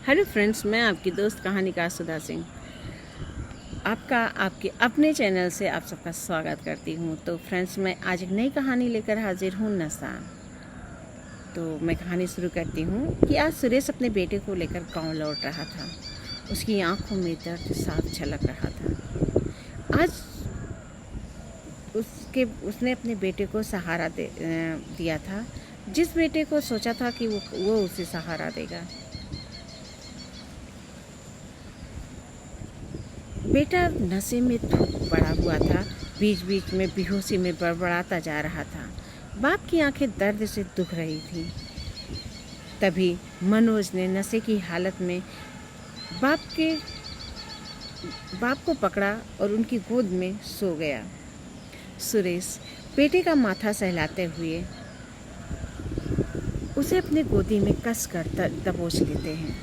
Hello friends, मैं आपकी दोस्त कहानीकार सुधा सिंह आपका आपके अपने चैनल से आप सबका स्वागत करती हूँ। तो फ्रेंड्स, मैं आज एक नई कहानी लेकर हाजिर हूँ, नशा। तो मैं कहानी शुरू करती हूँ कि आज सुरेश अपने बेटे को लेकर गांव लौट रहा था। उसकी आंखों में दर्द साफ झलक रहा था। आज उसने अपने बेटे को सहारा दिया था, जिस बेटे को सोचा था कि वो उसे सहारा देगा। बेटा नशे में धुत पड़ा हुआ था, बीच बीच में बेहोशी में बड़बड़ाता जा रहा था। बाप की आंखें दर्द से दुख रही थी। तभी मनोज ने नशे की हालत में बाप को पकड़ा और उनकी गोद में सो गया। सुरेश बेटे का माथा सहलाते हुए उसे अपनी गोदी में कस कर दबोच लेते हैं।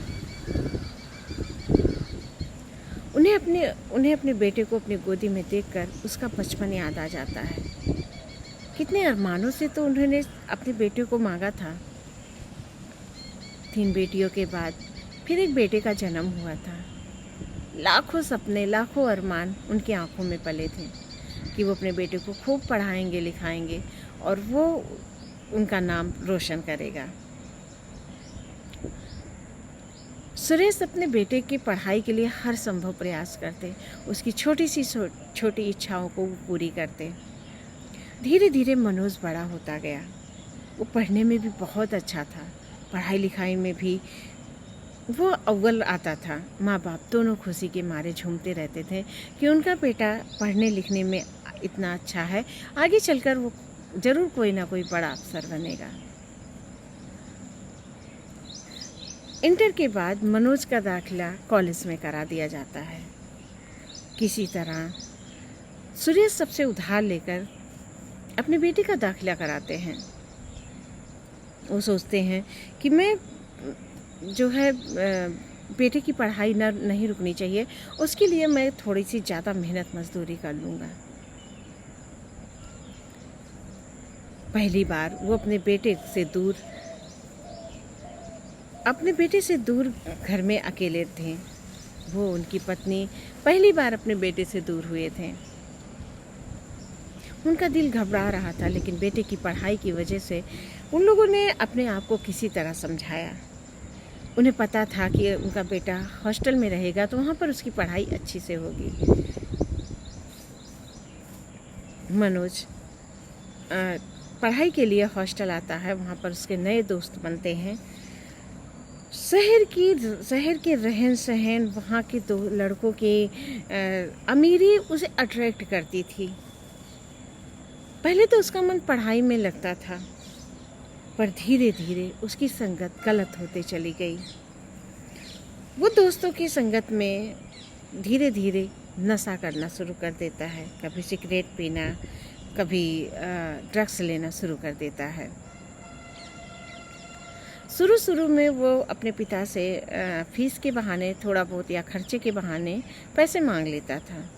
उन्हें अपने बेटे को अपनी गोदी में देखकर उसका बचपन याद आ जाता है। कितने अरमानों से तो उन्होंने अपने बेटे को मांगा था। 3 बेटियों के बाद फिर एक बेटे का जन्म हुआ था। लाखों सपने, लाखों अरमान उनकी आंखों में पले थे कि वो अपने बेटे को खूब पढ़ाएंगे लिखाएंगे और वो उनका नाम रोशन करेगा। सुरेश अपने बेटे की पढ़ाई के लिए हर संभव प्रयास करते, उसकी छोटी सी छोटी इच्छाओं को पूरी करते। धीरे धीरे मनोज बड़ा होता गया। वो पढ़ने में भी बहुत अच्छा था, पढ़ाई लिखाई में भी वो अव्वल आता था। माँ बाप दोनों खुशी के मारे झूमते रहते थे कि उनका बेटा पढ़ने लिखने में इतना अच्छा है, आगे चलकर वो ज़रूर कोई ना कोई बड़ा अफसर बनेगा। इंटर के बाद मनोज का दाखिला कॉलेज में करा दिया जाता है। किसी तरह सुरेश सबसे उधार लेकर अपने बेटे का दाखिला कराते हैं। वो सोचते हैं कि मैं जो है बेटे की पढ़ाई नहीं रुकनी चाहिए, उसके लिए मैं थोड़ी सी ज़्यादा मेहनत मजदूरी कर लूँगा। पहली बार वो अपने बेटे से दूर घर में अकेले थे। वो उनकी पत्नी पहली बार अपने बेटे से दूर हुए थे। उनका दिल घबरा रहा था, लेकिन बेटे की पढ़ाई की वजह से उन लोगों ने अपने आप को किसी तरह समझाया। उन्हें पता था कि उनका बेटा हॉस्टल में रहेगा तो वहाँ पर उसकी पढ़ाई अच्छी से होगी। मनोज पढ़ाई के लिए हॉस्टल आता है, वहाँ पर उसके नए दोस्त बनते हैं। शहर के रहन सहन, वहाँ के दो लड़कों की अमीरी उसे अट्रैक्ट करती थी। पहले तो उसका मन पढ़ाई में लगता था, पर धीरे धीरे उसकी संगत गलत होते चली गई। वो दोस्तों की संगत में धीरे धीरे नशा करना शुरू कर देता है। कभी सिगरेट पीना, कभी ड्रग्स लेना शुरू कर देता है। शुरू में वो अपने पिता से फीस के बहाने थोड़ा बहुत या खर्चे के बहाने पैसे मांग लेता था,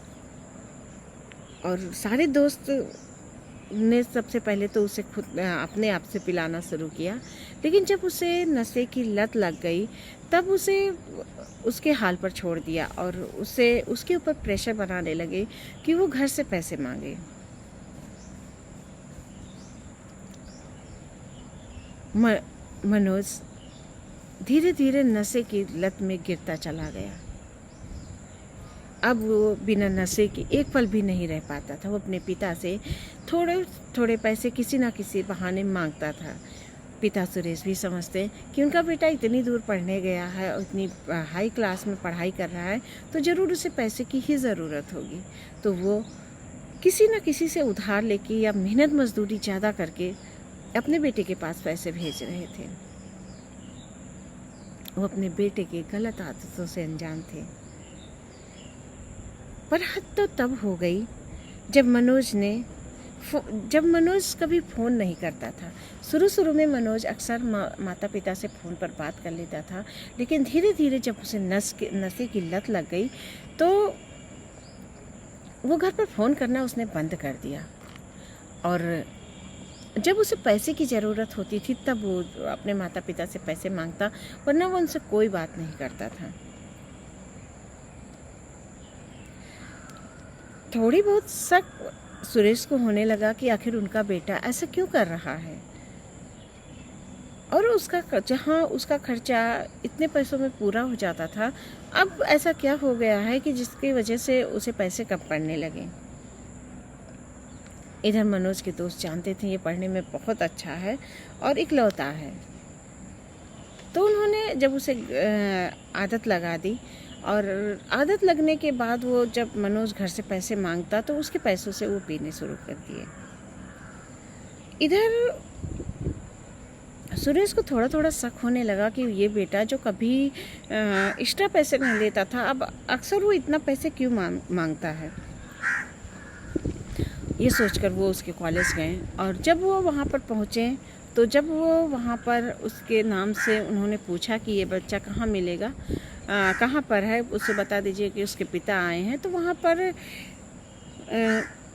और सारे दोस्त ने सबसे पहले तो उसे खुद अपने आप से पिलाना शुरू किया। लेकिन जब उसे नशे की लत लग गई तब उसे उसके हाल पर छोड़ दिया और उसके ऊपर प्रेशर बनाने लगे कि वो घर से पैसे मांगे। मनोज धीरे धीरे नशे की लत में गिरता चला गया। अब वो बिना नशे के एक पल भी नहीं रह पाता था। वो अपने पिता से थोड़े थोड़े पैसे किसी ना किसी बहाने मांगता था। पिता सुरेश भी समझते कि उनका बेटा इतनी दूर पढ़ने गया है और इतनी हाई क्लास में पढ़ाई कर रहा है तो ज़रूर उसे पैसे की ही ज़रूरत होगी। तो वो किसी न किसी से उधार लेके या मेहनत मजदूरी ज़्यादा करके अपने बेटे के पास पैसे भेज रहे थे। वो अपने बेटे के गलत आदतों से अनजान थे। पर हद तो तब हो गई जब मनोज कभी फ़ोन नहीं करता था। शुरू में मनोज अक्सर माता पिता से फ़ोन पर बात कर लेता था, लेकिन धीरे धीरे जब उसे नशे की लत लग गई तो वो घर पर फ़ोन करना उसने बंद कर दिया। और जब उसे पैसे की ज़रूरत होती थी तब वो अपने माता पिता से पैसे मांगता, वरना वो उनसे कोई बात नहीं करता था। थोड़ी बहुत शक सुरेश को होने लगा कि आखिर उनका बेटा ऐसा क्यों कर रहा है, और जहाँ उसका खर्चा इतने पैसों में पूरा हो जाता था, अब ऐसा क्या हो गया है कि जिसकी वजह से उसे पैसे कम पड़ने लगे। इधर मनोज के दोस्त जानते थे ये पढ़ने में बहुत अच्छा है और इकलौता है, तो उन्होंने जब उसे आदत लगा दी, और आदत लगने के बाद वो जब मनोज घर से पैसे मांगता तो उसके पैसों से वो पीने शुरू कर दिए। इधर सुरेश को थोड़ा थोड़ा शक होने लगा कि ये बेटा जो कभी एक्स्ट्रा पैसे नहीं लेता था, अब अक्सर वो इतना पैसे क्यों मांगता है। ये सोचकर वो उसके कॉलेज गए, और जब वो वहाँ पर पहुँचे तो जब वो वहाँ पर उसके नाम से उन्होंने पूछा कि ये बच्चा कहाँ मिलेगा, कहाँ पर है, उसे बता दीजिए कि उसके पिता आए हैं, तो वहाँ पर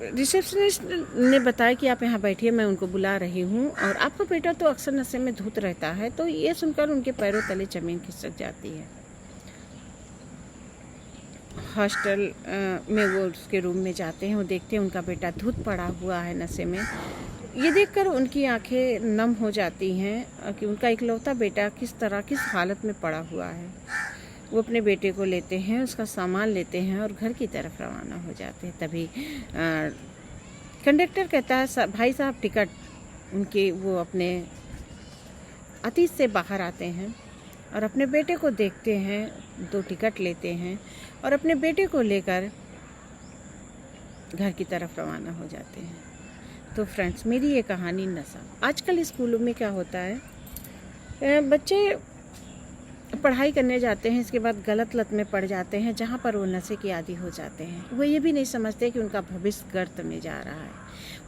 रिसेप्शनिस्ट ने बताया कि आप यहाँ बैठिए, मैं उनको बुला रही हूँ, और आपका बेटा तो अक्सर नशे में धुत रहता है। तो ये सुनकर उनके पैरों तले ज़मीन खिसक जाती है। हॉस्टल में वो उसके रूम में जाते हैं, वो देखते हैं उनका बेटा धुत पड़ा हुआ है नशे में। ये देखकर उनकी आंखें नम हो जाती हैं कि उनका इकलौता बेटा किस हालत में पड़ा हुआ है। वो अपने बेटे को लेते हैं, उसका सामान लेते हैं और घर की तरफ रवाना हो जाते हैं। तभी कंडक्टर कहता है, भाई साहब टिकट। उनके वो अपने अतीत से बाहर आते हैं और अपने बेटे को देखते हैं, 2 टिकट लेते हैं और अपने बेटे को लेकर घर की तरफ रवाना हो जाते हैं। तो फ्रेंड्स, मेरी ये कहानी नशा। आजकल स्कूलों में क्या होता है, बच्चे पढ़ाई करने जाते हैं, इसके बाद गलत लत में पड़ जाते हैं, जहाँ पर वो नशे के आदी हो जाते हैं। वो ये भी नहीं समझते कि उनका भविष्य गर्त में जा रहा है।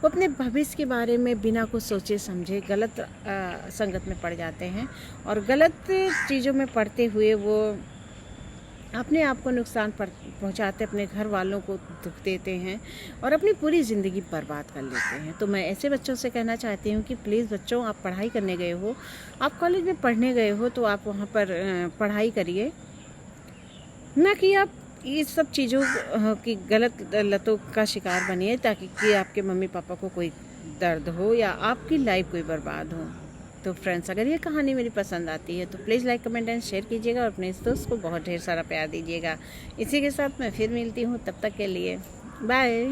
वो अपने भविष्य के बारे में बिना कुछ सोचे समझे गलत संगत में पड़ जाते हैं, और गलत चीज़ों में पड़ते हुए वो अपने आप को नुकसान पहुंचाते, अपने घर वालों को दुख देते हैं और अपनी पूरी ज़िंदगी बर्बाद कर लेते हैं। तो मैं ऐसे बच्चों से कहना चाहती हूँ कि प्लीज़ बच्चों, आप पढ़ाई करने गए हो, आप कॉलेज में पढ़ने गए हो, तो आप वहाँ पर पढ़ाई करिए, ना कि आप ये सब चीज़ों की गलत लतों का शिकार बनिए, ताकि कि आपके मम्मी पापा को कोई दर्द हो या आपकी लाइफ कोई बर्बाद हो। तो फ्रेंड्स, अगर ये कहानी मेरी पसंद आती है तो please like, comment and share कीजिएगा, और अपने इस दोस्त को बहुत ढेर सारा प्यार दीजिएगा। इसी के साथ मैं फिर मिलती हूँ, तब तक के लिए बाय।